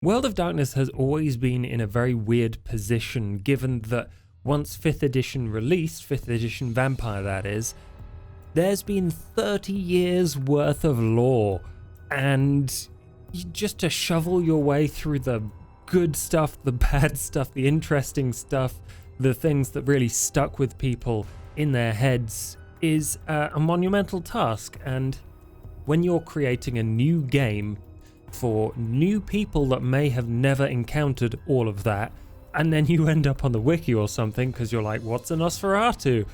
World of Darkness has always been in a very weird position, given that once 5th edition released, 5th edition Vampire that is, there's been 30 years worth of lore, and just to shovel your way through the good stuff, the bad stuff, the interesting stuff, the things that really stuck with people in their heads is a monumental task. And when you're creating a new game for new people that may have never encountered all of that, and then you end up on the wiki or something because you're like, what's a Nosferatu?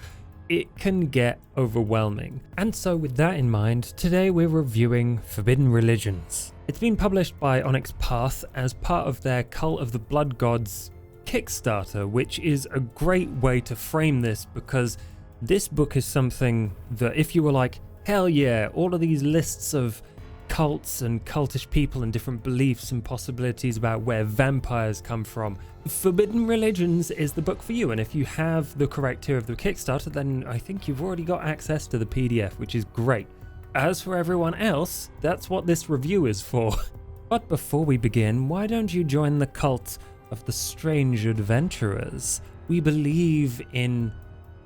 It can get overwhelming. And so with that in mind, today we're reviewing Forbidden Religions. It's been published by Onyx Path as part of their Cult of the Blood Gods Kickstarter, which is a great way to frame this, because this book is something that if you were like, hell yeah, all of these lists of cults and cultish people and different beliefs and possibilities about where vampires come from, Forbidden Religions is the book for you. And if you have the correct tier of the Kickstarter, then I think you've already got access to the PDF, which is great. As for everyone else, that's what this review is for. But before we begin, why don't you join the cult of the Strange Adventurers? We believe in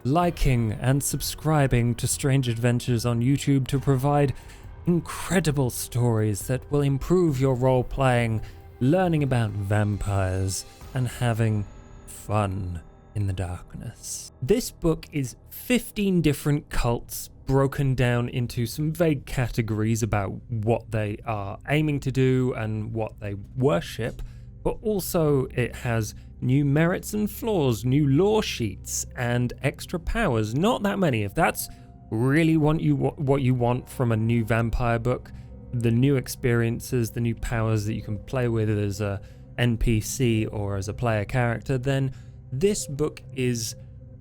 liking and subscribing to Strange Adventures on YouTube to provide incredible stories that will improve your role-playing, learning about vampires, and having fun in the darkness. This book is 15 different cults broken down into some vague categories about what they are aiming to do and what they worship, but also it has new merits and flaws, new lore sheets, and extra powers. Not that many. If that's really what you want from a new vampire book, the new experiences, the new powers that you can play with as a NPC or as a player character, then this book is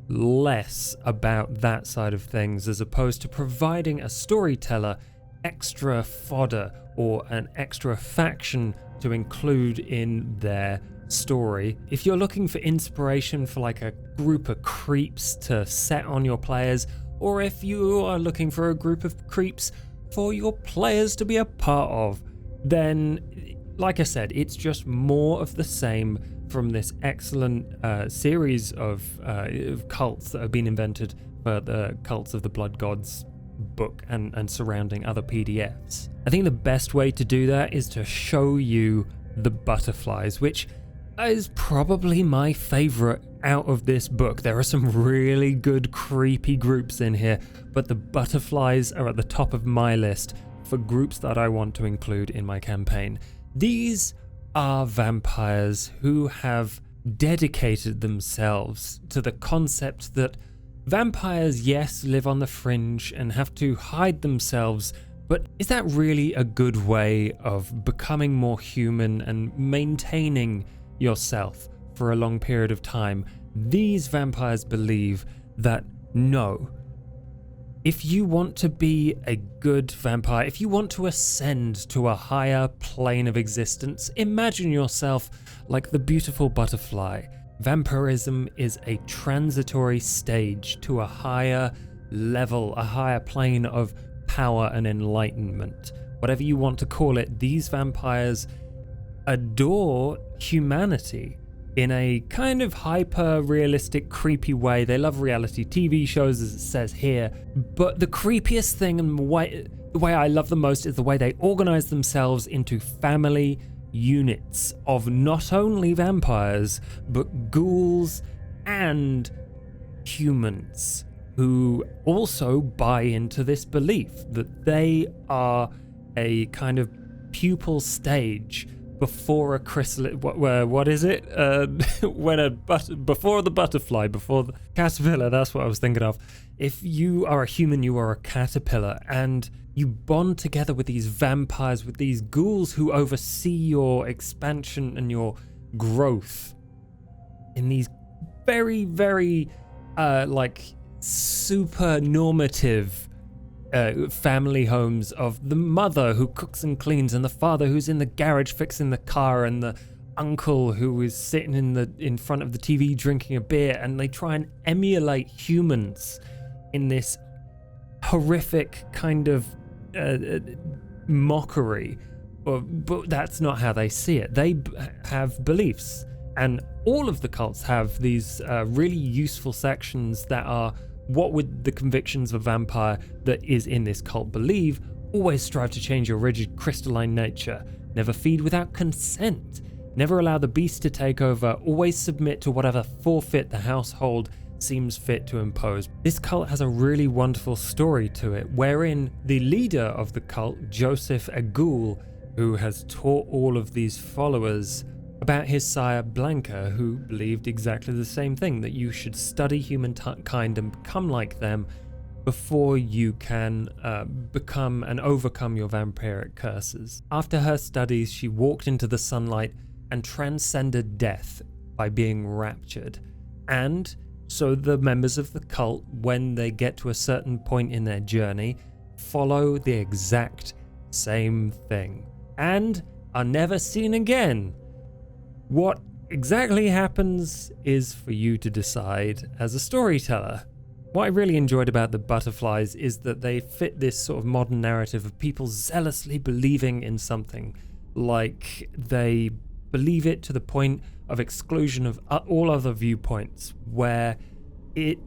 less about that side of things, as opposed to providing a storyteller extra fodder or an extra faction to include in their story. If you're looking for inspiration for like a group of creeps to set on your players, or if you are looking for a group of creeps for your players to be a part of, then, like I said, it's just more of the same from this excellent series of cults that have been invented for the Cults of the Blood Gods book and surrounding other PDFs. I think the best way to do that is to show you the butterflies, which is probably my favorite out of this book. There are some really good creepy groups in here, but the butterflies are at the top of my list for groups that I want to include in my campaign. These are vampires who have dedicated themselves to the concept that vampires, yes, live on the fringe and have to hide themselves, but is that really a good way of becoming more human and maintaining yourself for a long period of time? These vampires believe that no, if you want to be a good vampire, if you want to ascend to a higher plane of existence, imagine yourself like the beautiful butterfly. Vampirism is a transitory stage to a higher level, a higher plane of power and enlightenment. Whatever you want to call it, these vampires adore humanity in a kind of hyper-realistic, creepy way. They love reality TV shows, as it says here, but the creepiest thing and the way I love the most is the way they organize themselves into family units of not only vampires, but ghouls and humans who also buy into this belief that they are a kind of pupil stage before a chrysalis. What is it? Before the butterfly, before the caterpillar. That's what I was thinking of. If you are a human, you are a caterpillar, and you bond together with these vampires, with these ghouls who oversee your expansion and your growth in these very, very super normative family homes of the mother who cooks and cleans, and the father who's in the garage fixing the car, and the uncle who is sitting in front of the TV drinking a beer, and they try and emulate humans in this horrific kind of mockery But that's not how they see it. They have beliefs, and all of the cults have these really useful sections that are, what would the convictions of a vampire that is in this cult believe? Always strive to change your rigid crystalline nature. Never feed without consent. Never allow the beast to take over. Always submit to whatever forfeit the household seems fit to impose. This cult has a really wonderful story to it, wherein the leader of the cult, Joseph Agul, who has taught all of these followers about his sire Blanca, who believed exactly the same thing, that you should study humankind and become like them before you can become and overcome your vampiric curses. After her studies, she walked into the sunlight and transcended death by being raptured. And so the members of the cult, when they get to a certain point in their journey, follow the exact same thing and are never seen again. What exactly happens is for you to decide as a storyteller. What I really enjoyed about the butterflies is that they fit this sort of modern narrative of people zealously believing in something. Like, they believe it to the point of exclusion of all other viewpoints, where it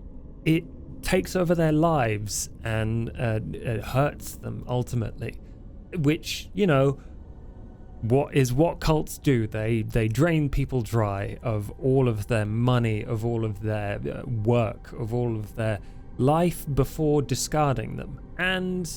takes over their lives and it hurts them ultimately. Which, you know, what cults do. They drain people dry of all of their money, of all of their work, of all of their life before discarding them. And,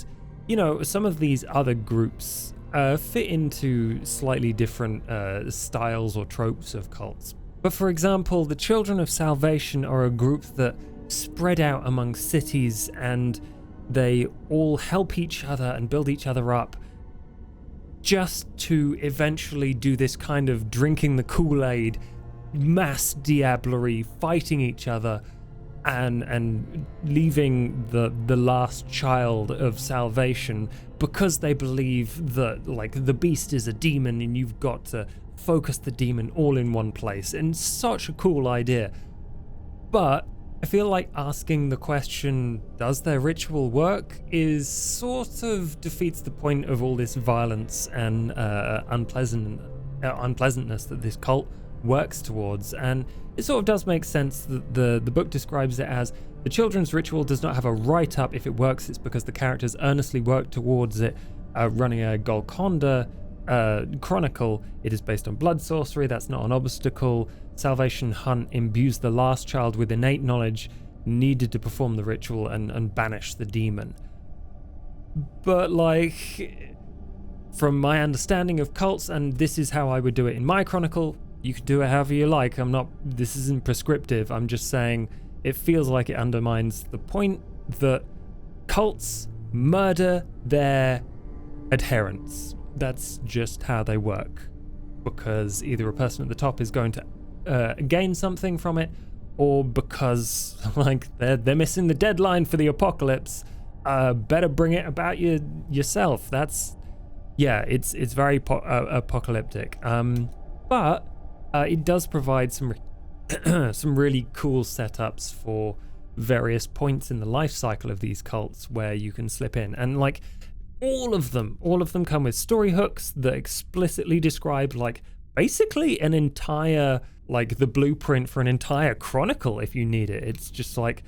you know, some of these other groups fit into slightly different styles or tropes of cults. But for example, the Children of Salvation are a group that spread out among cities, and they all help each other and build each other up, just to eventually do this kind of drinking the Kool-Aid, mass diablerie, fighting each other, and leaving the last child of salvation, because they believe that, like, the beast is a demon and you've got to focus the demon all in one place. And such a cool idea. But I feel like asking the question, does their ritual work, is sort of defeats the point of all this violence and unpleasantness that this cult works towards. And it sort of does make sense that the book describes it as, the children's ritual does not have a write-up. If it works, it's because the characters earnestly work towards it. Running a Golconda chronicle, it is based on blood sorcery. That's not an obstacle. Salvation Hunt imbues the last child with innate knowledge needed to perform the ritual and banish the demon. But, like, from my understanding of cults, and this is how I would do it in my chronicle, you can do it however you like. This isn't prescriptive. I'm just saying it feels like it undermines the point that cults murder their adherents. That's just how they work. Because either a person at the top is going to gain something from it, or because, like, they're missing the deadline for the apocalypse, better bring it about yourself. It's very apocalyptic. But it does provide some really cool setups for various points in the life cycle of these cults where you can slip in. And, like, all of them come with story hooks that explicitly describe, like, basically an entire, like, the blueprint for an entire chronicle if you need it. It's just like,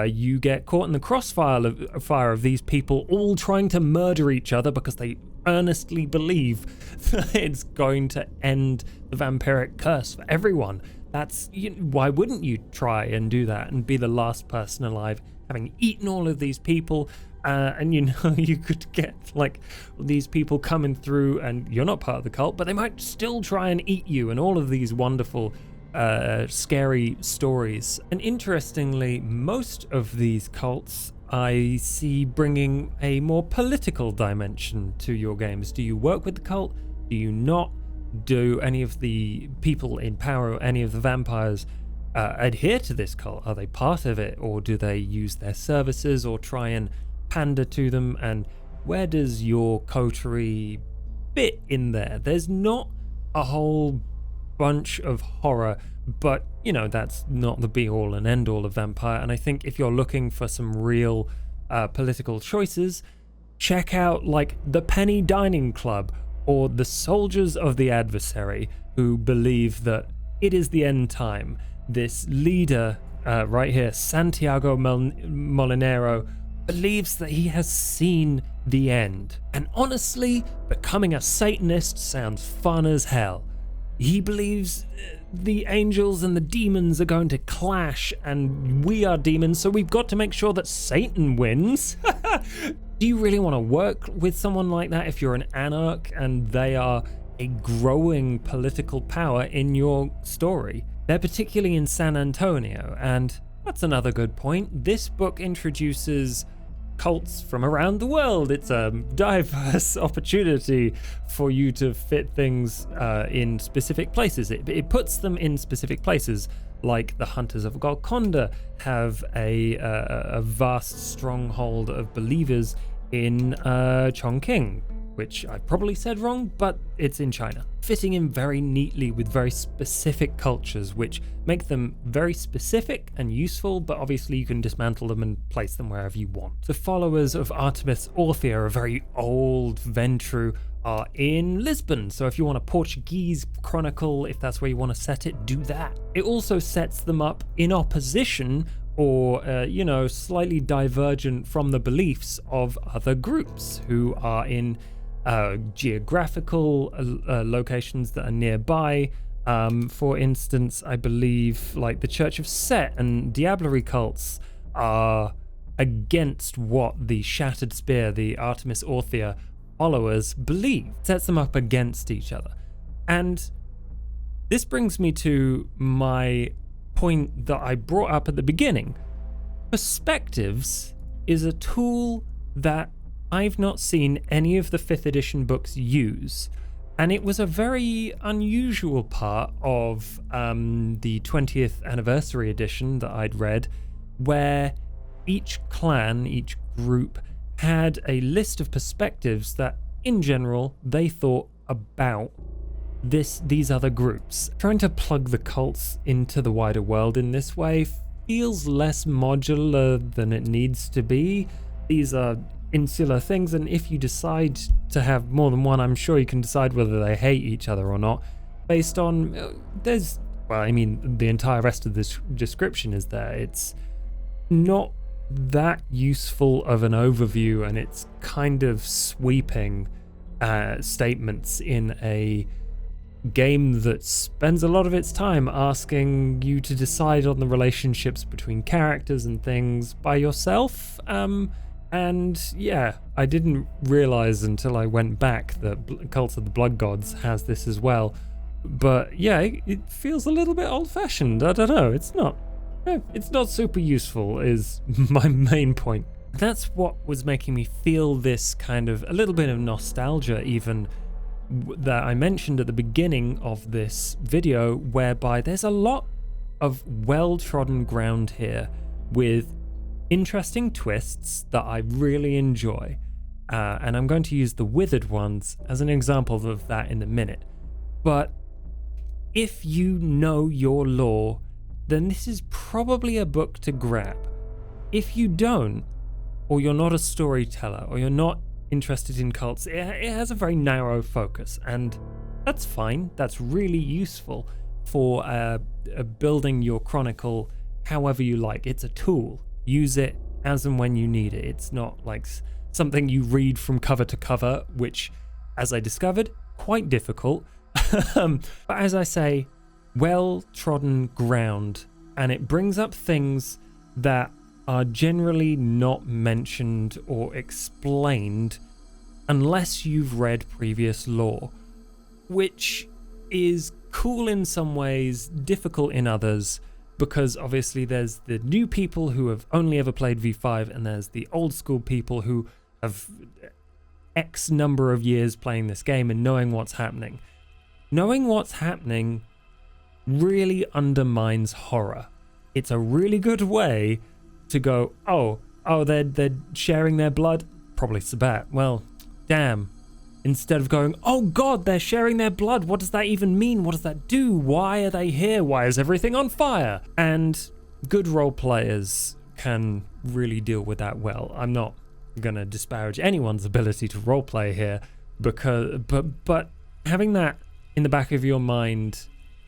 you get caught in the crossfire of these people all trying to murder each other because they earnestly believe that it's going to end the vampiric curse for everyone. Why wouldn't you try and do that and be the last person alive, having eaten all of these people? And you could get, like, these people coming through, and you're not part of the cult, but they might still try and eat you, and all of these wonderful, scary stories. And interestingly, most of these cults I see bringing a more political dimension to your games. Do you work with the cult? Do you not? Do any of the people in power, or any of the vampires, adhere to this cult? Are they part of it, or do they use their services or try and pander to them? And where does your coterie fit in there? There's not a whole bunch of horror, but that's not the be all and end all of Vampire. And I think if you're looking for some real political choices, check out, like, the Penny Dining Club or the soldiers of the adversary who believe that it is the end time. This leader right here, Santiago Molinero, believes that he has seen the end. And honestly, becoming a Satanist sounds fun as hell. He believes the angels and the demons are going to clash, and we are demons, so we've got to make sure that Satan wins. Do you really want to work with someone like that if you're an anarch and they are a growing political power in your story? They're particularly in San Antonio, and that's another good point. This book introduces cults from around the world. It's a diverse opportunity for you to fit things in specific places. It puts them in specific places, like the Hunters of Golconda have a vast stronghold of believers in Chongqing, which I probably said wrong, but it's in China, fitting in very neatly with very specific cultures, which make them very specific and useful, but obviously you can dismantle them and place them wherever you want. The followers of Artemis Orthia, a very old Ventru, are in Lisbon, so if you want a Portuguese chronicle, if that's where you want to set it, do that. It also sets them up in opposition or, slightly divergent from the beliefs of other groups who are in geographical locations that are nearby. For instance, I believe like the Church of Set and Diablerie cults are against what the Shattered Spear, the Artemis Orthia followers believe. It sets them up against each other. And this brings me to my point that I brought up at the beginning. Perspectives is a tool that I've not seen any of the 5th edition books use, and it was a very unusual part of the 20th anniversary edition that I'd read, where each clan, each group, had a list of perspectives that, in general, they thought about these other groups. Trying to plug the cults into the wider world in this way feels less modular than it needs to be. These are insular things, and if you decide to have more than one, I'm sure you can decide whether they hate each other or not based on the entire rest of this description is there. It's not that useful of an overview, and it's kind of sweeping statements in a game that spends a lot of its time asking you to decide on the relationships between characters and things by yourself. And yeah, I didn't realize until I went back that Cult of the Blood Gods has this as well. But yeah, it feels a little bit old-fashioned. I don't know. It's not super useful is my main point. That's what was making me feel this kind of a little bit of nostalgia even that I mentioned at the beginning of this video, whereby there's a lot of well-trodden ground here with interesting twists that I really enjoy. And I'm going to use the Withered ones as an example of that in a minute. But if you know your lore, then this is probably a book to grab. If you don't, or you're not a storyteller, or you're not interested in cults, it has a very narrow focus, and that's fine. That's really useful for building your chronicle however you like. It's a tool. Use it as and when you need it. It's not like something you read from cover to cover, which, as I discovered, quite difficult. But as I say, well-trodden ground, and it brings up things that are generally not mentioned or explained unless you've read previous lore, which is cool in some ways, difficult in others, because obviously there's the new people who have only ever played V5, and there's the old school people who have X number of years playing this game and knowing what's happening. Knowing what's happening really undermines horror. It's a really good way to go, oh, they're sharing their blood? Probably Sabat. Well, damn. Instead of going, oh god, they're sharing their blood. What does that even mean? What does that do? Why are they here? Why is everything on fire? And good role players can really deal with that well. I'm not going to disparage anyone's ability to roleplay here, but having that in the back of your mind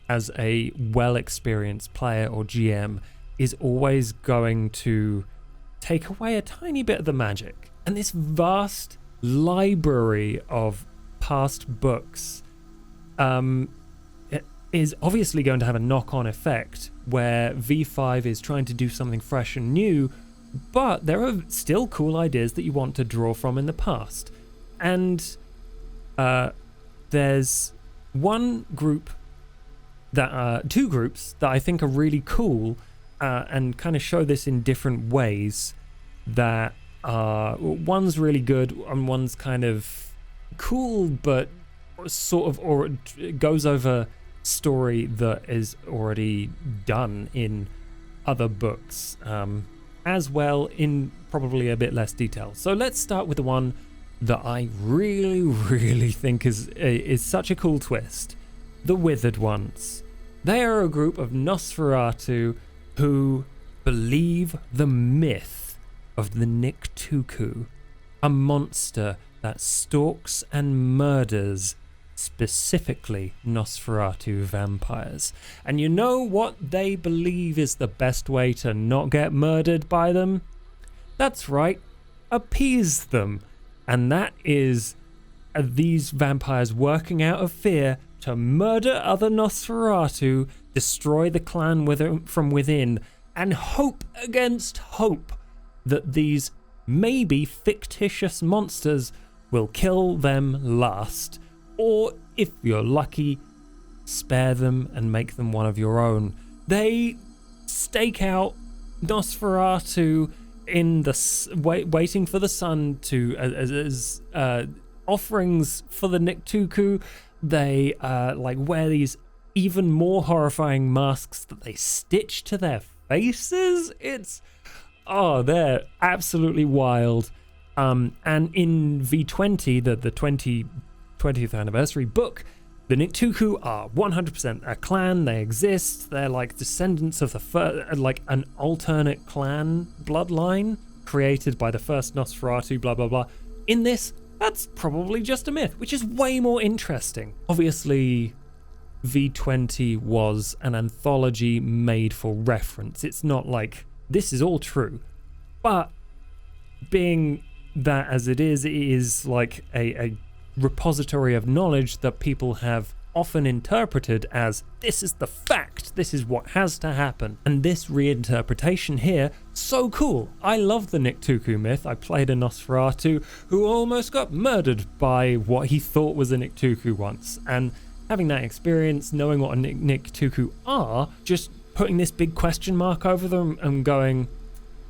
as a well-experienced player or GM is always going to take away a tiny bit of the magic. And this vast library of past books is obviously going to have a knock-on effect where V5 is trying to do something fresh and new, but there are still cool ideas that you want to draw from in the past. And there's two groups that I think are really cool and kind of show this in different ways, that one's really good and one's kind of cool but sort of or goes over story that is already done in other books, as well, in probably a bit less detail. So let's start with the one that I really think is such a cool twist. The Withered ones. They are a group of Nosferatu who believe the myth of the Niktuku, a monster that stalks and murders specifically Nosferatu vampires. And you know what they believe is the best way to not get murdered by them? That's right, appease them. And that is these vampires working out of fear to murder other Nosferatu, destroy the clan from within, and hope against hope that these maybe fictitious monsters will kill them last. Or, if you're lucky, spare them and make them one of your own. They stake out Nosferatu in the waiting for the sun to as offerings for the Niktuku. They wear these even more horrifying masks that they stitch to their faces. They're absolutely wild. And in V20, the 20th anniversary book, the Niktuku are 100% a clan. They exist. They're like descendants of the first, like an alternate clan bloodline created by the first Nosferatu, blah, blah, blah. In this, that's probably just a myth, which is way more interesting. Obviously, V20 was an anthology made for reference. It's not like this is all true. But being that as it is like a repository of knowledge that people have often interpreted as this is the fact, this is what has to happen. And this reinterpretation here, so cool. I love the Niktuku myth. I played a Nosferatu who almost got murdered by what he thought was a Niktuku once. And having that experience, knowing what a Niktuku are, just putting this big question mark over them and going,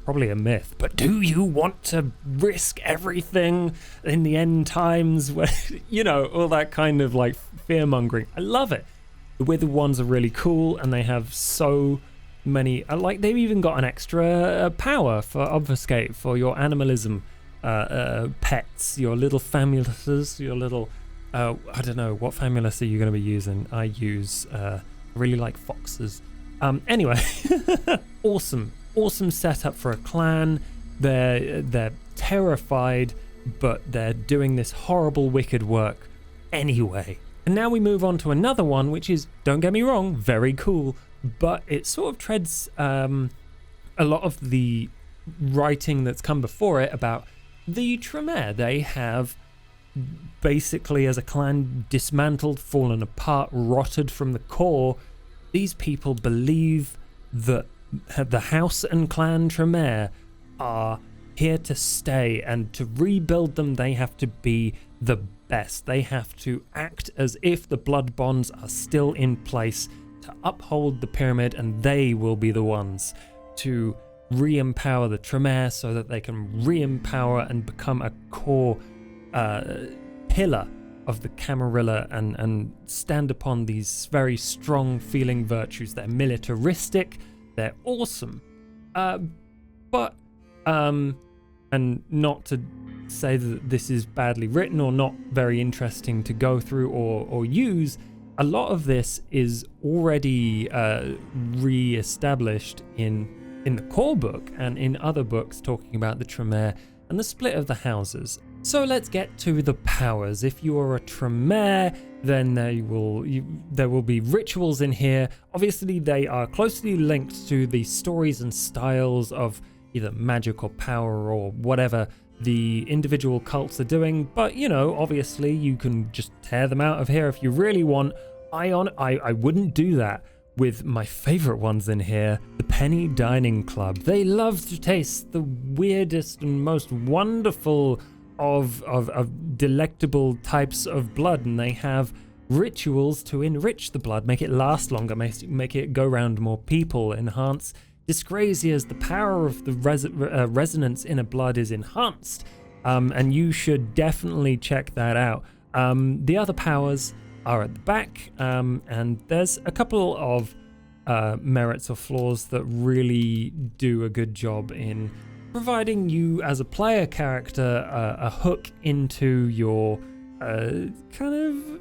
probably a myth, but do you want to risk everything in the end times where, all that kind of like fear mongering? I love it. The Withered ones are really cool, and they have so many, they've even got an extra power for obfuscate for your animalism pets, your little famuluses, your little, I don't know, what famulus are you going to be using? I use, really like foxes. Anyway, awesome setup for a clan. They're terrified, but they're doing this horrible wicked work anyway. And now we move on to another one, which is, don't get me wrong, very cool, but it sort of treads a lot of the writing that's come before it about the Tremere. They have basically, as a clan, dismantled, fallen apart, rotted from the core. These people believe that the house and clan Tremere are here to stay, and to rebuild them they have to be the best. They have to act as if the blood bonds are still in place to uphold the pyramid, and they will be the ones to re-empower the Tremere so that they can re-empower and become a core pillar of the Camarilla and stand upon these very strong feeling virtues. They're militaristic, they're awesome, and not to say that this is badly written or not very interesting to go through or use, a lot of this is already re-established in the core book and in other books talking about the Tremere and the split of the houses. So let's get to the powers. If you are a Tremere, then there will be rituals in here. Obviously, they are closely linked to the stories and styles of either magic or power or whatever the individual cults are doing. But, you know, obviously you can just tear them out of here if you really want. I wouldn't do that with my favorite ones in here, the Penny Dining Club. They love to taste the weirdest and most wonderful of delectable types of blood, and they have rituals to enrich the blood, make it last longer, make it go round more people, enhance dyscrasias. The power of the resonance in a blood is enhanced, and you should definitely check that out. The other powers are at the back, and there's a couple of merits or flaws that really do a good job in providing you as a player character a hook into your kind of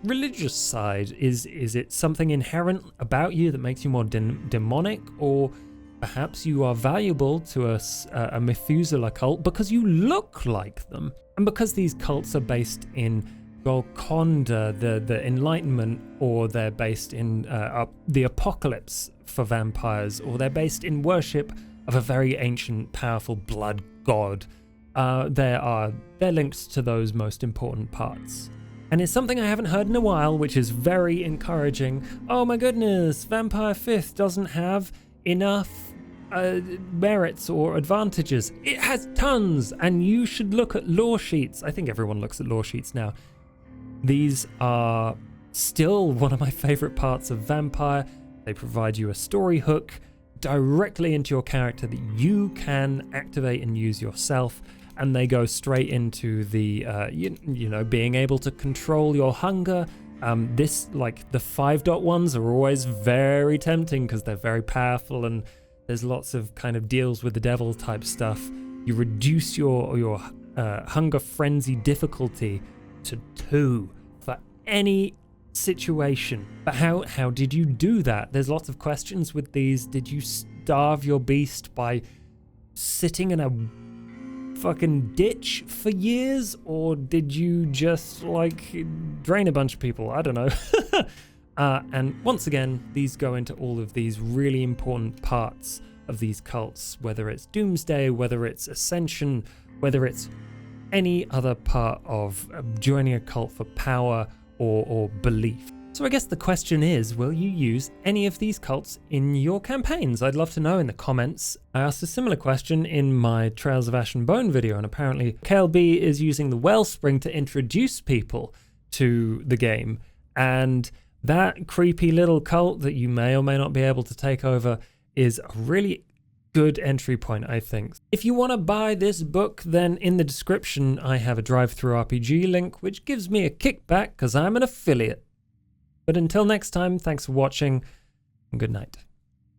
religious side. Is it something inherent about you that makes you more demonic, or perhaps you are valuable to a Methuselah cult because you look like them? And because these cults are based in Golconda, the Enlightenment, or they're based in the Apocalypse for vampires, or they're based in worship of a very ancient, powerful blood god, they're linked to those most important parts. And it's something I haven't heard in a while, which is very encouraging. Oh my goodness, Vampire 5th doesn't have enough merits or advantages. It has tons, and you should look at lore sheets. I think everyone looks at lore sheets now. These are still one of my favorite parts of Vampire. They provide you a story hook directly into your character that you can activate and use yourself, and they go straight into the you know, being able to control your hunger. This, like, the 5.1s are always very tempting because they're very powerful, and there's lots of kind of deals with the devil type stuff. You reduce your hunger frenzy difficulty to 2 for any situation. But how did you do that? There's lots of questions with these. Did you starve your beast by sitting in a fucking ditch for years, or did you just like drain a bunch of people? I don't know. And once again, these go into all of these really important parts of these cults, whether it's Doomsday, whether it's Ascension, whether it's any other part of joining a cult for power or belief. So I guess the question is, will you use any of these cults in your campaigns? I'd love to know in the comments. I asked a similar question in my Trails of Ash and Bone video, and apparently KLB is using the Wellspring to introduce people to the game, and that creepy little cult that you may or may not be able to take over is a really good entry point, I think. If you want to buy this book, then in the description I have a drive-through RPG link, which gives me a kickback because I'm an affiliate. But until next time, thanks for watching, and good night.